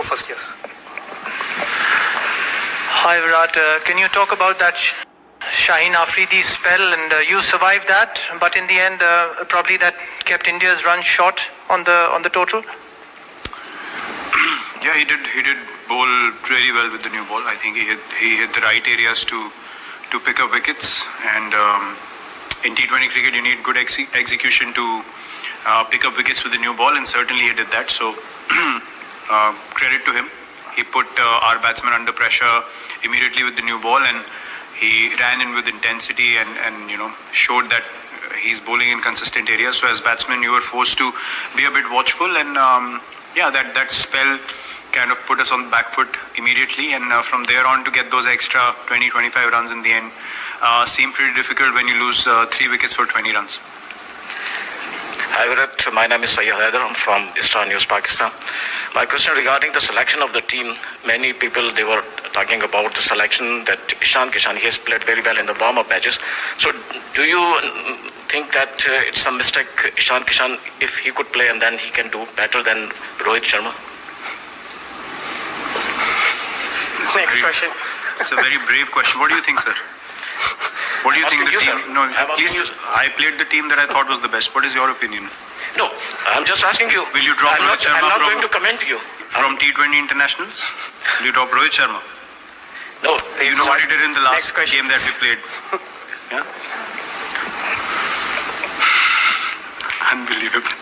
first, yes. Hi Virat, can you talk about that Shaheen Afridi spell, and you survived that, but in the end probably that kept India's run short on the total? Yeah, he did bowl really well with the new ball. I think he hit the right areas to pick up wickets, and in T20 cricket you need good execution to pick up wickets with the new ball, and certainly he did that. So credit to him. He put our batsmen under pressure immediately with the new ball, and he ran in with intensity and showed that he's bowling in consistent areas. So as batsmen you were forced to be a bit watchful, and that spell kind of put us on the back foot immediately, and from there on to get those extra 20-25 runs in the end seemed pretty difficult when you lose 3 wickets for 20 runs. Hi Virat, my name is Syed Haider. I'm from Star News, Pakistan. My question regarding the selection of the team, many people, they were talking about the selection that Ishan Kishan, he has played very well in the warm-up matches. So do you think that it's a mistake, Ishan Kishan, if he could play and then he can do better than Rohit Sharma? Next question. It's a very brave question. What do you think, sir? What do you think the team? Sir. No, I played the team that I thought was the best. What is your opinion? No, I'm just asking you. Will you drop Rohit Sharma? I'm not going to comment to you. From T20 internationals? Will you drop Rohit Sharma? No. You know what he did in the last game that we played? Yeah? Unbelievable.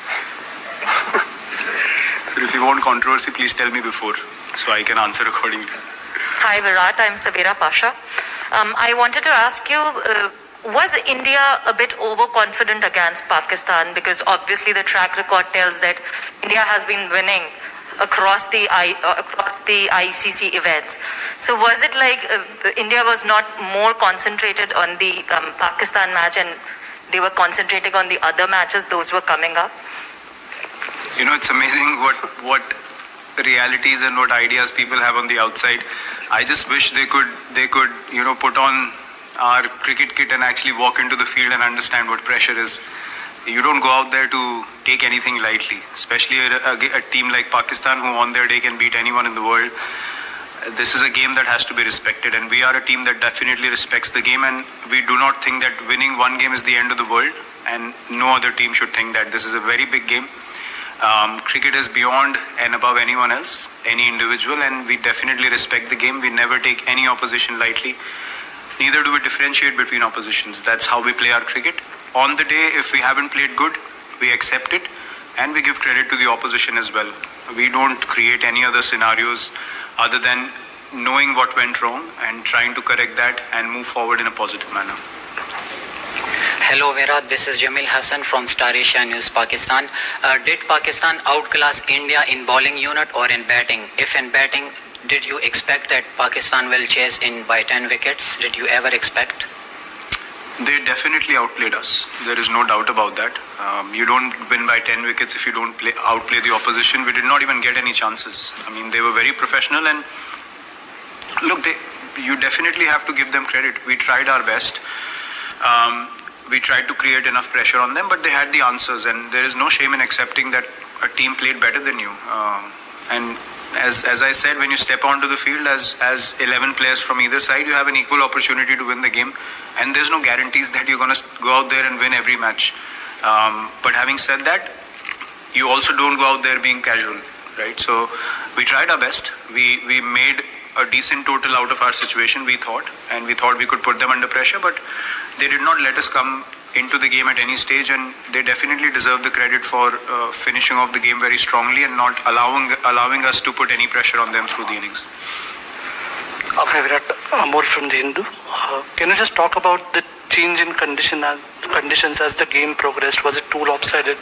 So if you want controversy, please tell me before, so I can answer accordingly. Hi Virat, I'm Savera Pasha. I wanted to ask you, was India a bit overconfident against Pakistan? Because obviously the track record tells that India has been winning across the ICC events. So was it like India was not more concentrated on the Pakistan match, and they were concentrating on the other matches, those were coming up? You know, it's amazing what realities and what ideas people have on the outside. I just wish they could put on our cricket kit and actually walk into the field and understand what pressure is. You don't go out there to take anything lightly, especially a team like Pakistan, who on their day can beat anyone in the world. This is a game that has to be respected, and we are a team that definitely respects the game, and we do not think that winning one game is the end of the world, and no other team should think that. This is a very big game. Cricket is beyond and above anyone else, any individual, and we definitely respect the game. We never take any opposition lightly. Neither do we differentiate between oppositions. That's how we play our cricket. On the day, if we haven't played good, we accept it, and we give credit to the opposition as well. We don't create any other scenarios other than knowing what went wrong and trying to correct that and move forward in a positive manner. Hello Virat, this is Jamil Hassan from Star Asia News, Pakistan. Did Pakistan outclass India in bowling unit or in batting? If in batting, did you expect that Pakistan will chase in by 10 wickets? Did you ever expect? They definitely outplayed us. There is no doubt about that. You don't win by 10 wickets if you don't outplay the opposition. We did not even get any chances. I mean, they were very professional, and look, you definitely have to give them credit. We tried our best. We tried to create enough pressure on them, but they had the answers, and there is no shame in accepting that a team played better than you. And as I said, when you step onto the field as 11 players from either side, you have an equal opportunity to win the game, and there's no guarantees that you're going to go out there and win every match. But having said that, you also don't go out there being casual, right? So we tried our best. We made a decent total out of our situation, we thought, and we thought we could put them under pressure, but they did not let us come into the game at any stage, and they definitely deserve the credit for finishing off the game very strongly and not allowing us to put any pressure on them through the innings. Hi Virat, Amol from the Hindu. Can you just talk about the change in conditions as the game progressed? Was it too lopsided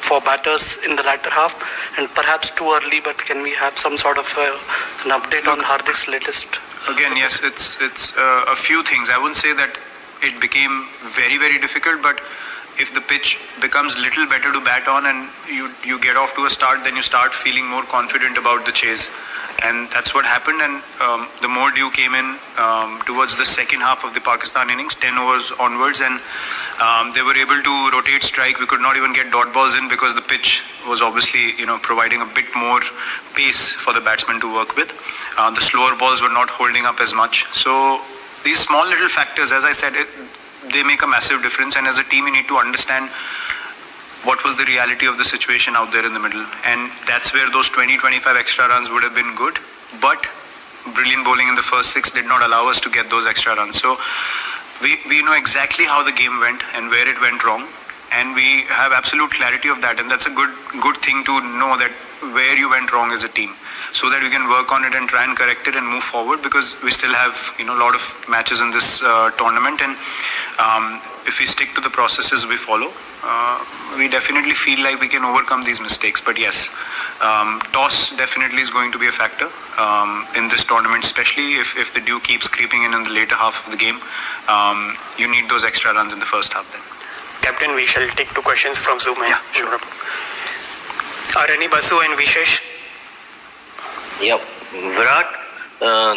for batters in the latter half, and perhaps too early, but can we have some sort of an update on Hardik's latest? Again, yes, it's a few things. I wouldn't say that it became very, very difficult, but if the pitch becomes little better to bat on and you get off to a start, then you start feeling more confident about the chase. And that's what happened. And the more dew came in towards the second half of the Pakistan innings, 10 overs onwards, and they were able to rotate strike. We could not even get dot balls in because the pitch was obviously, providing a bit more pace for the batsman to work with. The slower balls were not holding up as much. So these small little factors, as I said, they make a massive difference. And as a team, you need to understand what was the reality of the situation out there in the middle. And that's where those 20-25 extra runs would have been good. But brilliant bowling in the first 6 did not allow us to get those extra runs. So we know exactly how the game went and where it went wrong. And we have absolute clarity of that. And that's a good thing to know, that where you went wrong as a team, so that we can work on it and try and correct it and move forward, because we still have a lot of matches in this tournament. And if we stick to the processes we follow, we definitely feel like we can overcome these mistakes. But yes, toss definitely is going to be a factor in this tournament, especially if the dew keeps creeping in the later half of the game. You need those extra runs in the first half then. Captain, we shall take 2 questions from Zoom. Yeah, sure. Rani Basu and Vishesh. Yeah, Virat,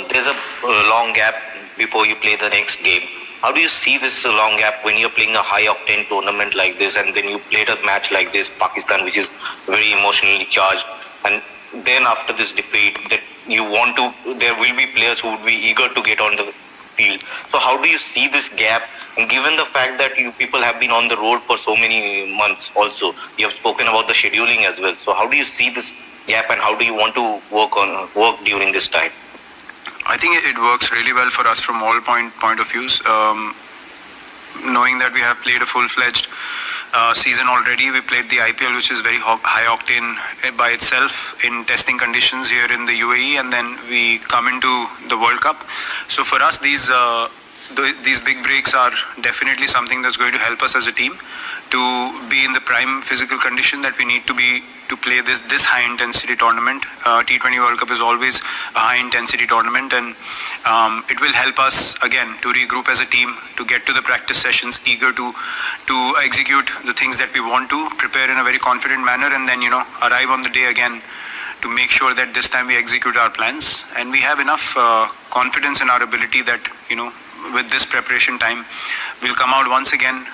there's a long gap before you play the next game. How do you see this long gap when you're playing a high-octane tournament like this, and then you played a match like this, Pakistan, which is very emotionally charged, and then after this defeat, that there will be players who would be eager to get on the field. So how do you see this gap? And given the fact that you people have been on the road for so many months also, you have spoken about the scheduling as well. So how do you see this gap, and how do you want to work during this time? I think it works really well for us from all point of views. Knowing that we have played a full-fledged season already, we played the IPL, which is very high octane by itself in testing conditions here in the UAE, and then we come into the World Cup. So for us, these big breaks are definitely something that's going to help us as a team to be in the prime physical condition that we need to be to play this high intensity tournament. T20 World Cup is always a high intensity tournament, and it will help us again to regroup as a team, to get to the practice sessions eager to execute the things that we want to, prepare in a very confident manner, and then arrive on the day again to make sure that this time we execute our plans. And we have enough confidence in our ability that with this preparation time, we'll come out once again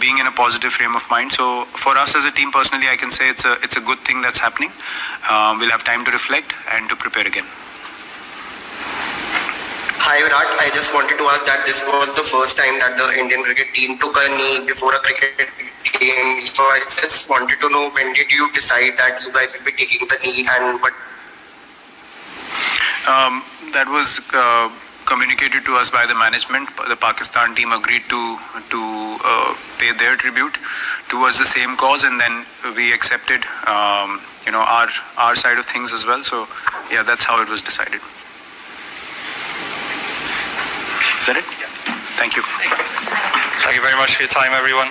being in a positive frame of mind. So for us as a team, personally, I can say it's a good thing that's happening. We'll have time to reflect and to prepare again. Hi Virat, I just wanted to ask that this was the first time that the Indian cricket team took a knee before a cricket game. So I just wanted to know, when did you decide that you guys will be taking the knee, and what? That was communicated to us by the management. The Pakistan team agreed to pay their tribute towards the same cause, and then we accepted our side of things as well. So yeah, that's how it was decided. Is that it? Yeah. Thank you. Thank you very much for your time, everyone.